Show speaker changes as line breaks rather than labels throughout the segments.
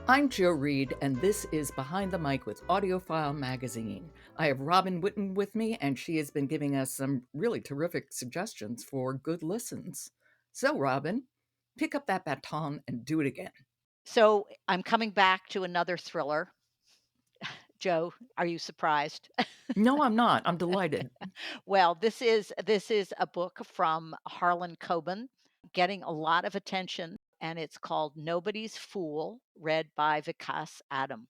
I'm Joe Reed, and this is Behind the Mic with AudioFile Magazine. I have Robin Whitten with me, and she has been giving us some really terrific suggestions for good listens. So, Robin, pick up that baton and do it again.
So I'm coming back to another thriller. Joe, are you surprised?
No, I'm not. I'm delighted.
Well, this is a book from Harlan Coben getting a lot of attention, and it's called Nobody's Fool, read by Vikas Adam.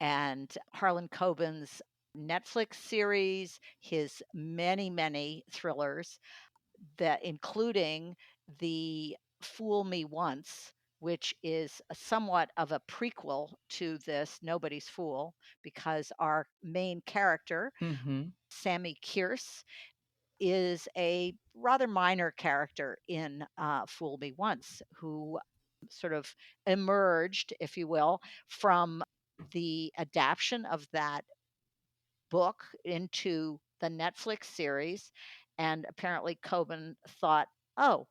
And Harlan Coben's Netflix series, his many, many thrillers, that including the Fool Me Once, which is somewhat of a prequel to this Nobody's Fool, because our main character,
Hmm.
Sami Kierce, is a rather minor character in Fool Me Once, who sort of emerged, if you will, from the adaptation of that book into the Netflix series. And apparently, Coben thought, oh,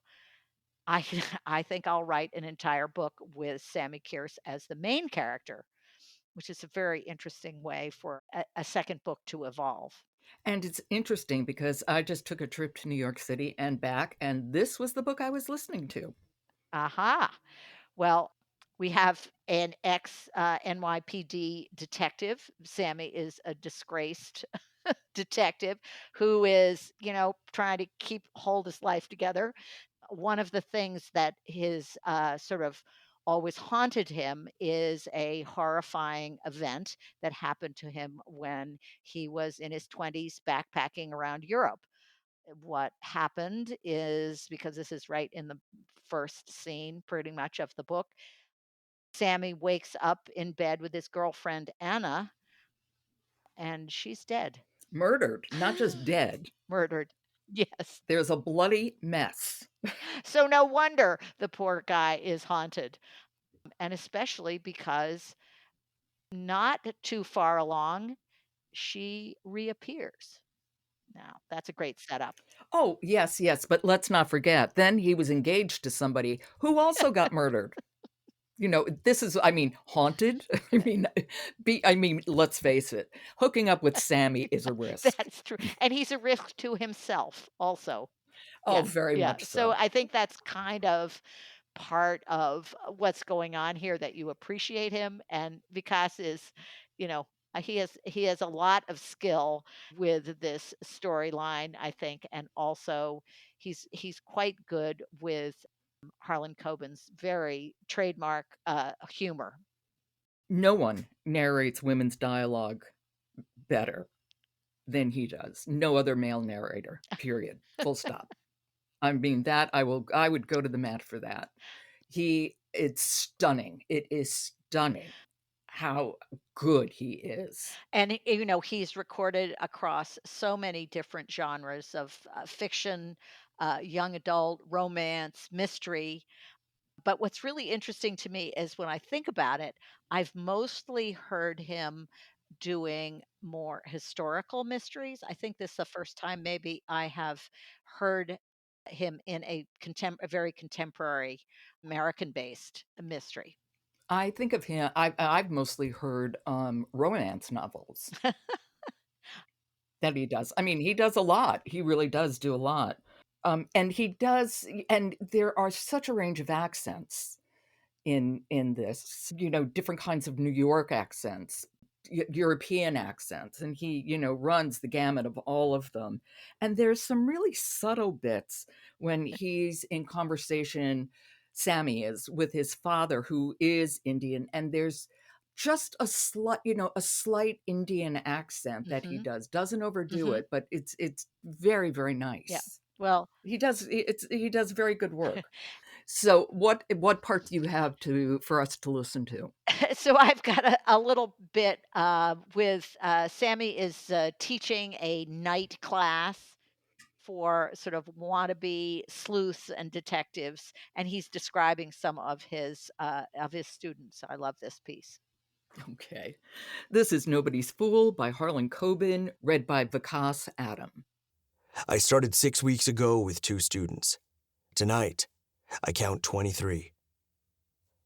I, I think I'll write an entire book with Sami Kierce as the main character, which is a very interesting way for a second book to evolve.
And it's interesting because I just took a trip to New York City and back, and this was the book I was listening to.
Aha. Well, we have an ex NYPD detective. Sammy is a disgraced detective who is, trying to keep hold his life together. One of the things that his sort of always haunted him is a horrifying event that happened to him when he was in his 20s backpacking around Europe. What happened is, because this is right in the first scene pretty much of the book, Sammy wakes up in bed with his girlfriend Anna, and she's dead.
Murdered, not just dead.
Murdered. Yes.
There's a bloody mess.
So no wonder the poor guy is haunted, and especially because not too far along, she reappears. Now, that's a great setup.
Oh, yes, yes, but let's not forget, then he was engaged to somebody who also got murdered. This is, I mean, haunted. Let's face it, hooking up with Sammy is a risk.
That's true, and he's a risk to himself also.
Oh,
Yeah,
very
yeah.
much
So
so.
I think that's kind of part of what's going on here, that you appreciate him, and Vikas is, you know, he has a lot of skill with this storyline, I think, and also he's quite good with Harlan Coben's very trademark humor.
No one narrates women's dialogue better than he does. No other male narrator, period, full stop. I mean, that I would go to the mat for that. It's stunning. It is stunning how good he is.
And he's recorded across so many different genres of fiction, young adult, romance, mystery. But what's really interesting to me is, when I think about it, I've mostly heard him doing more historical mysteries. I think this is the first time maybe I have heard him in a very contemporary American-based mystery.
I think of him I've mostly heard, romance novels that he does. I mean, he does a lot. He really does do a lot. And there are such a range of accents in this, different kinds of New York accents, European accents, and he, runs the gamut of all of them. And there's some really subtle bits when he's in conversation, Sammy is with his father who is Indian, and there's just a slight Indian accent that he
Mhm.
doesn't overdo
Mhm.
it, but it's very, very
Yeah.
nice.
Well,
He does very good work. So what part do you have to for us to listen to?
so I've got a little bit with Sammy is teaching a night class for sort of wannabe sleuths and detectives, and he's describing some of his students. I love this piece.
Okay. This is Nobody's Fool by Harlan Coben, read by Vikas Adam.
I started 6 weeks ago with 2 students. Tonight, I count 23.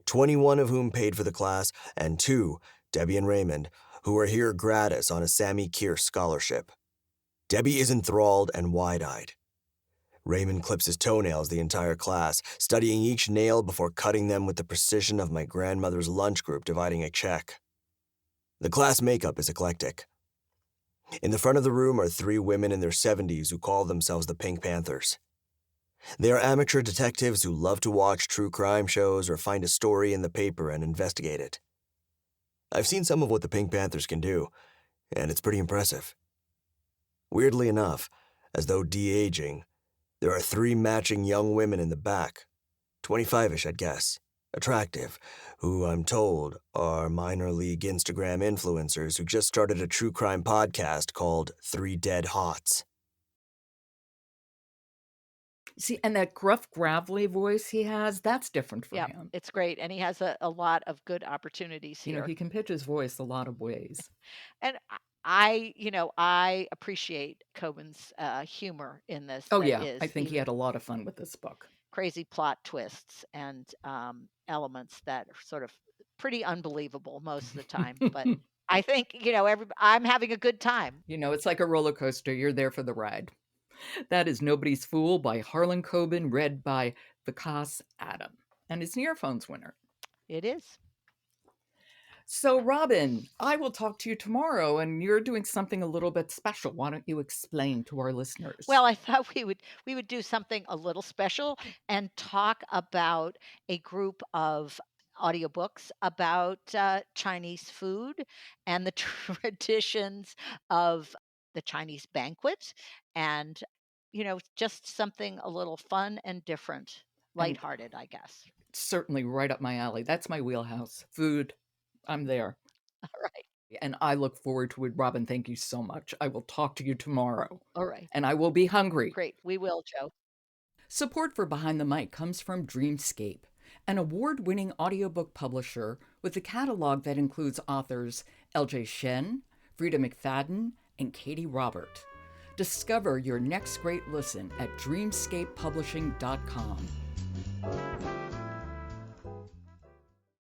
21 of whom paid for the class, and 2, Debbie and Raymond, who are here gratis on a Sami Kierce scholarship. Debbie is enthralled and wide-eyed. Raymond clips his toenails the entire class, studying each nail before cutting them with the precision of my grandmother's lunch group dividing a check. The class makeup is eclectic. In the front of the room are 3 women in their 70s who call themselves the Pink Panthers. They are amateur detectives who love to watch true crime shows or find a story in the paper and investigate it. I've seen some of what the Pink Panthers can do, and it's pretty impressive. Weirdly enough, as though de-aging, there are 3 matching young women in the back, 25-ish I'd guess, attractive, who I'm told are minor league Instagram influencers who just started a true crime podcast called 3 Dead Hots.
See, and that gruff, gravelly voice he has, that's different for
Yeah,
him.
it's great. And he has a lot of good opportunities
You know,
here.
he can pitch his voice a lot of ways.
And I appreciate Coben's humor in this.
Oh,
That
yeah. I
is
think he
even
had a lot of fun with this book.
crazy plot twists and elements that are sort of pretty unbelievable most of the time. But I think, I'm having a good time.
You know, it's like a roller coaster. You're there for the ride. That is Nobody's Fool by Harlan Coben, read by Vikas Adam. And it's an Earphones winner.
It is.
So, Robin, I will talk to you tomorrow, and you're doing something a little bit special. Why don't you explain to our listeners?
Well, I thought we would do something a little special and talk about a group of audiobooks about Chinese food and the traditions of the Chinese banquet, and just something a little fun and different,
And
lighthearted, I guess.
certainly right up my alley. That's my wheelhouse. Food, I'm there.
All right.
And I look forward to it. Robin, thank you so much. I will talk to you tomorrow.
All right.
And I will be hungry.
Great. We will, Joe.
Support for Behind the Mic comes from Dreamscape, an award-winning audiobook publisher with a catalog that includes authors L.J. Shen, Frida McFadden, and Katie Robert. Discover your next great listen at dreamscapepublishing.com.